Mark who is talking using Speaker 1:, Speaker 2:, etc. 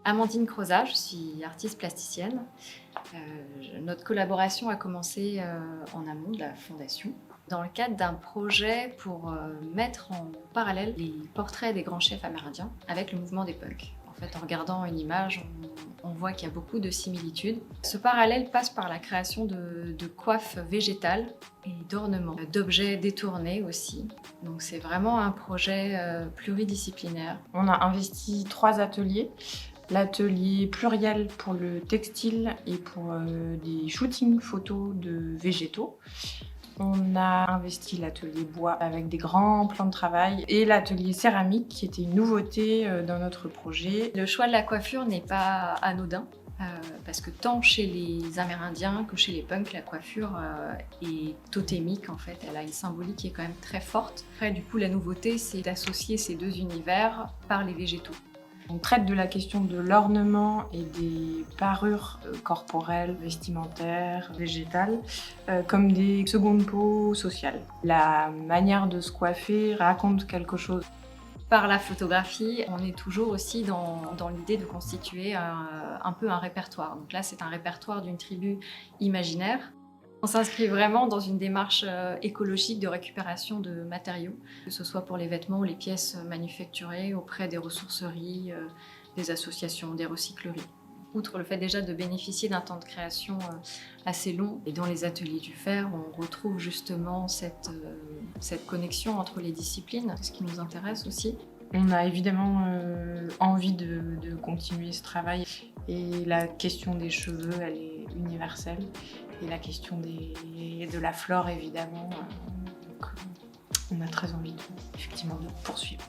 Speaker 1: Amandine Crozat, je suis artiste plasticienne. Notre collaboration a commencé en amont de la fondation, dans le cadre d'un projet pour mettre en parallèle les portraits des grands chefs amérindiens avec le mouvement des punks. En fait, en regardant une image, on voit qu'il y a beaucoup de similitudes. Ce parallèle passe par la création de coiffes végétales et d'ornements, d'objets détournés aussi. Donc c'est vraiment un projet pluridisciplinaire.
Speaker 2: On a investi 3 ateliers. L'atelier pluriel pour le textile et pour des shootings photos de végétaux. On a investi l'atelier bois avec des grands plans de travail et l'atelier céramique qui était une nouveauté dans notre projet.
Speaker 1: Le choix de la coiffure n'est pas anodin. Parce que tant chez les Amérindiens que chez les punks, la coiffure est totémique en fait, elle a une symbolique qui est quand même très forte. Après, du coup, la nouveauté, c'est d'associer ces deux univers par les végétaux.
Speaker 2: On traite de la question de l'ornement et des parures corporelles, vestimentaires, végétales, comme des secondes peaux sociales. La manière de se coiffer raconte quelque chose.
Speaker 1: Par la photographie, on est toujours aussi dans l'idée de constituer un peu un répertoire. Donc là, c'est un répertoire d'une tribu imaginaire. On s'inscrit vraiment dans une démarche écologique de récupération de matériaux, que ce soit pour les vêtements ou les pièces manufacturées auprès des ressourceries, des associations, des recycleries. Outre le fait déjà de bénéficier d'un temps de création assez long, et dans les ateliers du fer, on retrouve justement cette connexion entre les disciplines, ce qui nous intéresse aussi.
Speaker 2: On a évidemment envie de continuer ce travail et la question des cheveux, elle est universelle et la question de la flore évidemment. Donc, on a très envie effectivement de poursuivre.